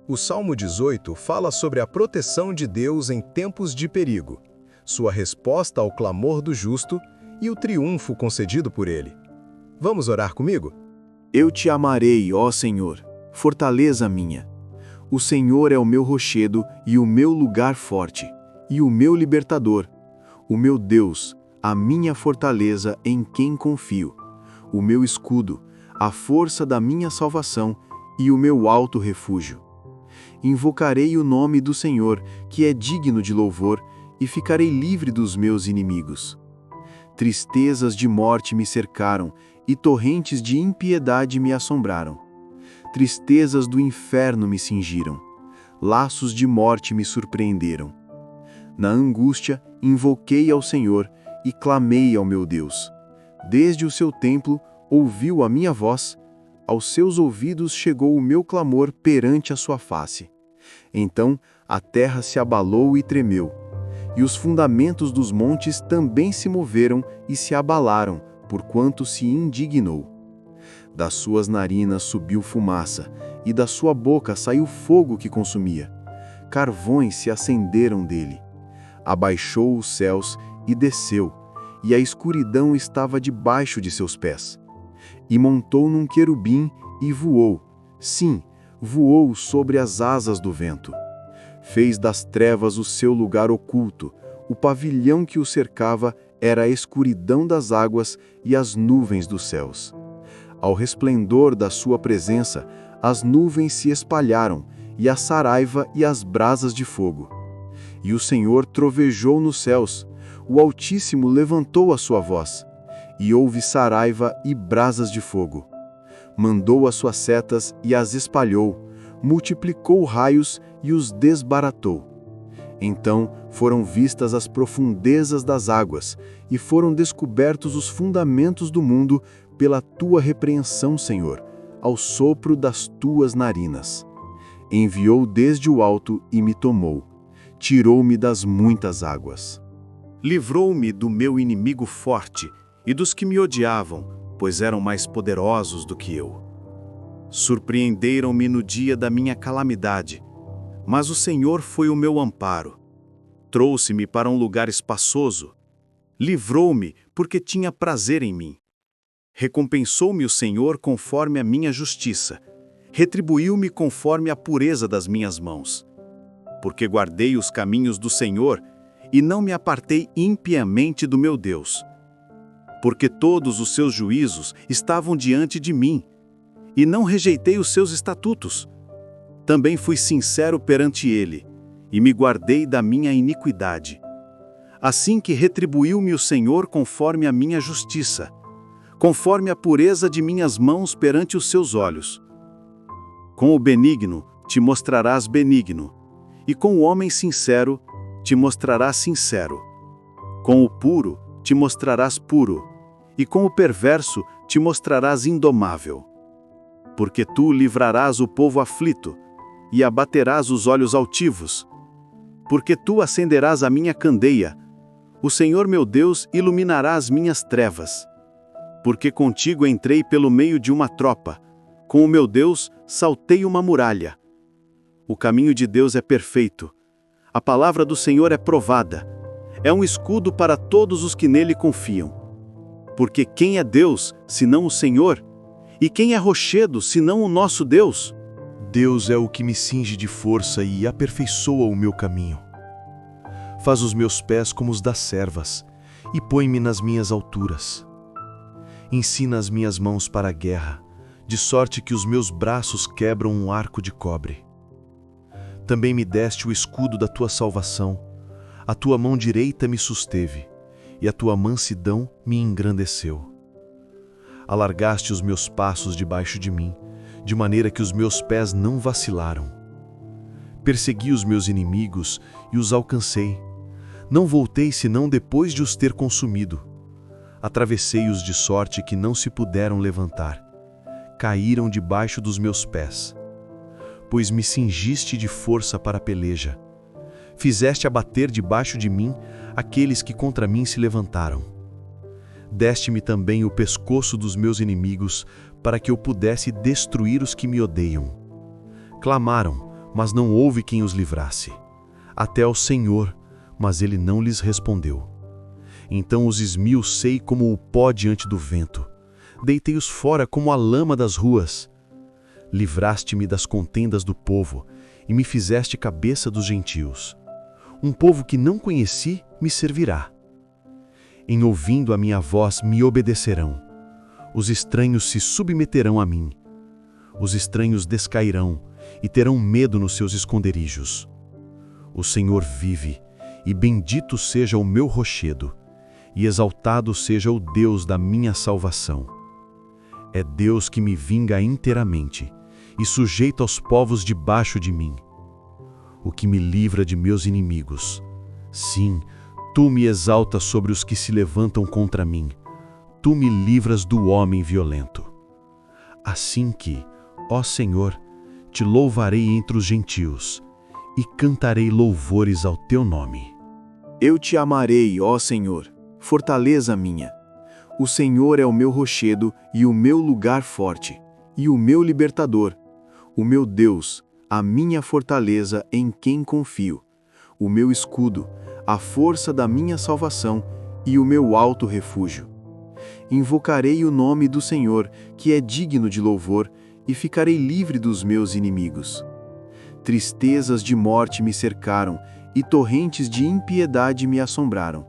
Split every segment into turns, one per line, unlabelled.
O Salmo 18 fala sobre a proteção de Deus em tempos de perigo, sua resposta ao clamor do justo e o triunfo concedido por ele. Vamos orar comigo?
Eu te amarei, ó Senhor, fortaleza minha. O Senhor é o meu rochedo e o meu lugar forte, e o meu libertador, o meu Deus, a minha fortaleza em quem confio, o meu escudo, a força da minha salvação e o meu alto refúgio. Invocarei o nome do Senhor, que é digno de louvor, e ficarei livre dos meus inimigos. Tristezas de morte me cercaram, e torrentes de impiedade me assombraram. Tristezas do inferno me cingiram, laços de morte me surpreenderam. Na angústia, invoquei ao Senhor e clamei ao meu Deus. Desde o seu templo, ouviu a minha voz, aos seus ouvidos chegou o meu clamor perante a sua face. Então a terra se abalou e tremeu, e os fundamentos dos montes também se moveram e se abalaram, porquanto se indignou. Das suas narinas subiu fumaça, e da sua boca saiu fogo que consumia. Carvões se acenderam dele. Abaixou os céus e desceu, e a escuridão estava debaixo de seus pés. E montou num querubim e voou, sim, voou sobre as asas do vento. Fez das trevas o seu lugar oculto, o pavilhão que o cercava era a escuridão das águas e as nuvens dos céus. Ao resplendor da sua presença, as nuvens se espalharam, e a saraiva e as brasas de fogo. E o Senhor trovejou nos céus, o Altíssimo levantou a sua voz, e houve saraiva e brasas de fogo. Mandou as suas setas e as espalhou, multiplicou raios e os desbaratou. Então foram vistas as profundezas das águas, e foram descobertos os fundamentos do mundo pela tua repreensão, Senhor, ao sopro das tuas narinas. Enviou desde o alto e me tomou, tirou-me das muitas águas.
Livrou-me do meu inimigo forte e dos que me odiavam, pois eram mais poderosos do que eu. Surpreenderam-me no dia da minha calamidade, mas o Senhor foi o meu amparo. Trouxe-me para um lugar espaçoso. Livrou-me porque tinha prazer em mim. Recompensou-me o Senhor conforme a minha justiça. Retribuiu-me conforme a pureza das minhas mãos. Porque guardei os caminhos do Senhor e não me apartei impiamente do meu Deus. Porque todos os seus juízos estavam diante de mim, e não rejeitei os seus estatutos. Também fui sincero perante ele, e me guardei da minha iniquidade. Assim que retribuiu-me o Senhor conforme a minha justiça, conforme a pureza de minhas mãos perante os seus olhos. Com o benigno te mostrarás benigno, e com o homem sincero te mostrarás sincero. Com o puro te mostrarás puro, e com o perverso te mostrarás indomável. Porque tu livrarás o povo aflito, e abaterás os olhos altivos. Porque tu acenderás a minha candeia, o Senhor meu Deus iluminará as minhas trevas. Porque contigo entrei pelo meio de uma tropa, com o meu Deus saltei uma muralha. O caminho de Deus é perfeito, a palavra do Senhor é provada, é um escudo para todos os que nele confiam. Porque quem é Deus, senão o Senhor? E quem é rochedo, senão o nosso Deus?
Deus é o que me cinge de força e aperfeiçoa o meu caminho. Faz os meus pés como os das servas, e põe-me nas minhas alturas. Ensina as minhas mãos para a guerra, de sorte que os meus braços quebram um arco de cobre. Também me deste o escudo da tua salvação, a tua mão direita me susteve, e a tua mansidão me engrandeceu. Alargaste os meus passos debaixo de mim, de maneira que os meus pés não vacilaram. Persegui os meus inimigos e os alcancei. Não voltei senão depois de os ter consumido. Atravessei-os de sorte que não se puderam levantar. Caíram debaixo dos meus pés. Pois me cingiste de força para a peleja. Fizeste abater debaixo de mim aqueles que contra mim se levantaram. Deste-me também o pescoço dos meus inimigos, para que eu pudesse destruir os que me odeiam. Clamaram, mas não houve quem os livrasse. Até ao Senhor, mas ele não lhes respondeu. Então os esmiucei como o pó diante do vento. Deitei-os fora como a lama das ruas. Livraste-me das contendas do povo e me fizeste cabeça dos gentios. Um povo que não conheci me servirá. Em ouvindo a minha voz me obedecerão. Os estranhos se submeterão a mim. Os estranhos descairão e terão medo nos seus esconderijos. O Senhor vive, e bendito seja o meu rochedo, e exaltado seja o Deus da minha salvação. É Deus que me vinga inteiramente, e sujeita aos povos debaixo de mim. O que me livra de meus inimigos. Sim, tu me exaltas sobre os que se levantam contra mim. Tu me livras do homem violento. Assim que, ó Senhor, te louvarei entre os gentios, e cantarei louvores ao teu nome.
Eu te amarei, ó Senhor, fortaleza minha. O Senhor é o meu rochedo e o meu lugar forte, e o meu libertador, o meu Deus, a minha fortaleza em quem confio, o meu escudo, a força da minha salvação e o meu alto refúgio. Invocarei o nome do Senhor, que é digno de louvor, e ficarei livre dos meus inimigos. Tristezas de morte me cercaram, e torrentes de impiedade me assombraram.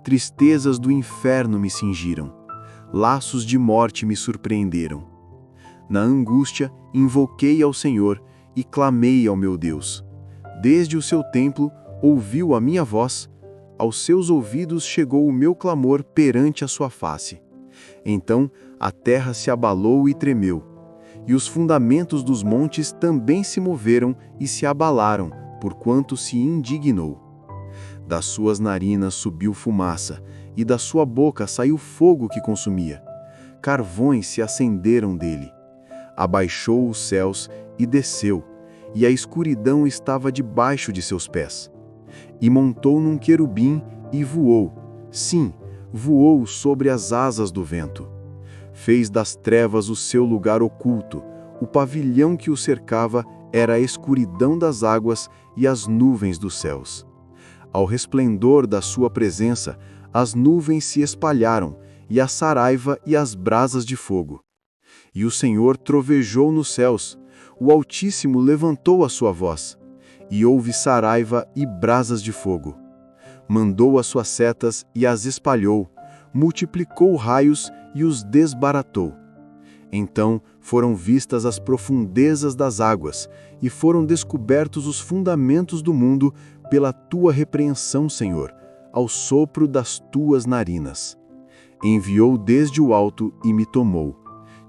Tristezas do inferno me cingiram, laços de morte me surpreenderam. Na angústia, invoquei ao Senhor e clamei ao meu Deus. Desde o seu templo, ouviu a minha voz, aos seus ouvidos chegou o meu clamor perante a sua face. Então a terra se abalou e tremeu, e os fundamentos dos montes também se moveram e se abalaram, porquanto se indignou. Das suas narinas subiu fumaça, e da sua boca saiu fogo que consumia. Carvões se acenderam dele. Abaixou os céus e desceu, e a escuridão estava debaixo de seus pés. E montou num querubim e voou, sim, voou sobre as asas do vento. Fez das trevas o seu lugar oculto, o pavilhão que o cercava era a escuridão das águas e as nuvens dos céus. Ao resplendor da sua presença, as nuvens se espalharam, e a saraiva e as brasas de fogo. E o Senhor trovejou nos céus, o Altíssimo levantou a sua voz, e houve saraiva e brasas de fogo. Mandou as suas setas e as espalhou, multiplicou raios e os desbaratou. Então foram vistas as profundezas das águas, e foram descobertos os fundamentos do mundo pela tua repreensão, Senhor, ao sopro das tuas narinas. Enviou desde o alto e me tomou,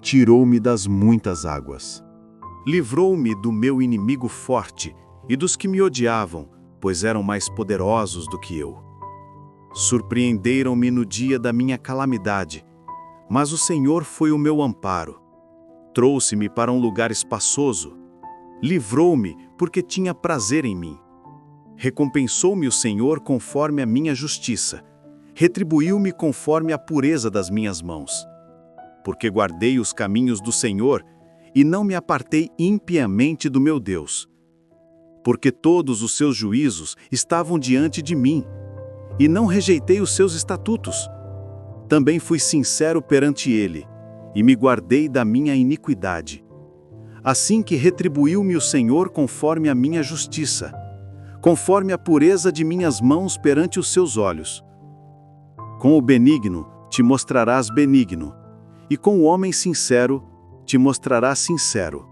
tirou-me das muitas águas.
Livrou-me do meu inimigo forte e dos que me odiavam, pois eram mais poderosos do que eu. Surpreenderam-me no dia da minha calamidade, mas o Senhor foi o meu amparo. Trouxe-me para um lugar espaçoso, livrou-me porque tinha prazer em mim. Recompensou-me o Senhor conforme a minha justiça, retribuiu-me conforme a pureza das minhas mãos. Porque guardei os caminhos do Senhor e não me apartei impiamente do meu Deus. Porque todos os seus juízos estavam diante de mim, e não rejeitei os seus estatutos. Também fui sincero perante ele, e me guardei da minha iniquidade. Assim que retribuiu-me o Senhor conforme a minha justiça, conforme a pureza de minhas mãos perante os seus olhos. Com o benigno te mostrarás benigno, e com o homem sincero te mostrarás sincero.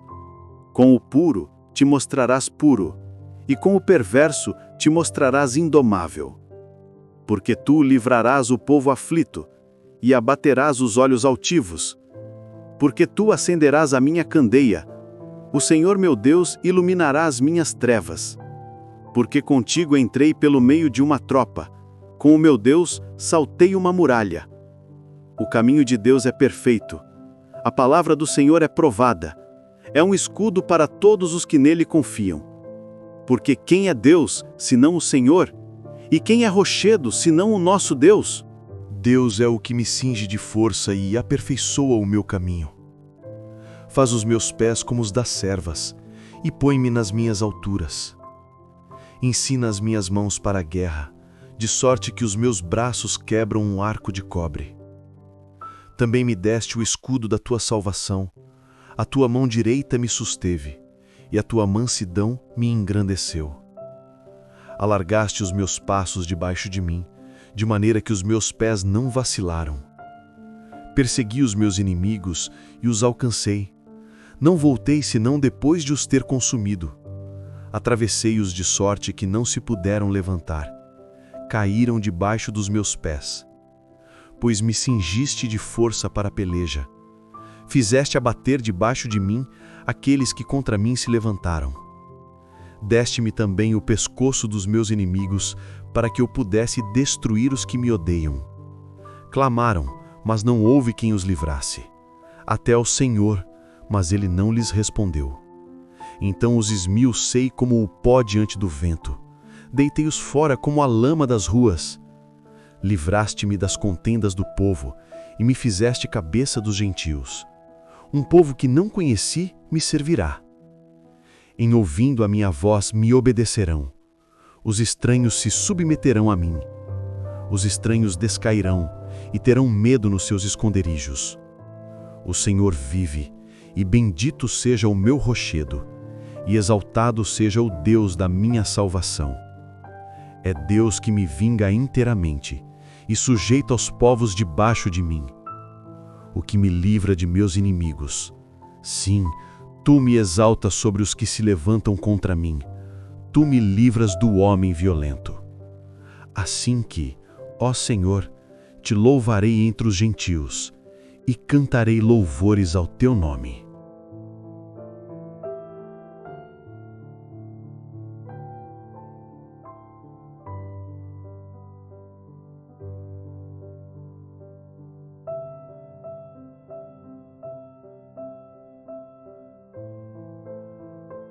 Com o puro te mostrarás puro, e com o perverso te mostrarás indomável. Porque tu livrarás o povo aflito, e abaterás os olhos altivos. Porque tu acenderás a minha candeia, o Senhor meu Deus iluminará as minhas trevas. Porque contigo entrei pelo meio de uma tropa, com o meu Deus saltei uma muralha. O caminho de Deus é perfeito, a palavra do Senhor é provada, é um escudo para todos os que nele confiam. Porque quem é Deus, senão o Senhor? E quem é rochedo, senão o nosso Deus?
Deus é o que me cinge de força e aperfeiçoa o meu caminho. Faz os meus pés como os das servas, e põe-me nas minhas alturas. Ensina as minhas mãos para a guerra, de sorte que os meus braços quebram um arco de cobre. Também me deste o escudo da tua salvação, a tua mão direita me susteve, e a tua mansidão me engrandeceu. Alargaste os meus passos debaixo de mim, de maneira que os meus pés não vacilaram. Persegui os meus inimigos e os alcancei. Não voltei senão depois de os ter consumido. Atravessei-os de sorte que não se puderam levantar. Caíram debaixo dos meus pés. Pois me cingiste de força para a peleja. Fizeste abater debaixo de mim aqueles que contra mim se levantaram. Deste-me também o pescoço dos meus inimigos, para que eu pudesse destruir os que me odeiam. Clamaram, mas não houve quem os livrasse. Até ao Senhor, mas ele não lhes respondeu. Então os esmiucei como o pó diante do vento. Deitei-os fora como a lama das ruas. Livraste-me das contendas do povo, e me fizeste cabeça dos gentios. Um povo que não conheci me servirá. Em ouvindo a minha voz me obedecerão. Os estranhos se submeterão a mim. Os estranhos descairão e terão medo nos seus esconderijos. O Senhor vive, e bendito seja o meu rochedo, e exaltado seja o Deus da minha salvação. É Deus que me vinga inteiramente, e sujeita aos povos debaixo de mim. O que me livra de meus inimigos. Sim, tu me exaltas sobre os que se levantam contra mim. Tu me livras do homem violento. Assim que, ó Senhor, te louvarei entre os gentios, e cantarei louvores ao teu nome.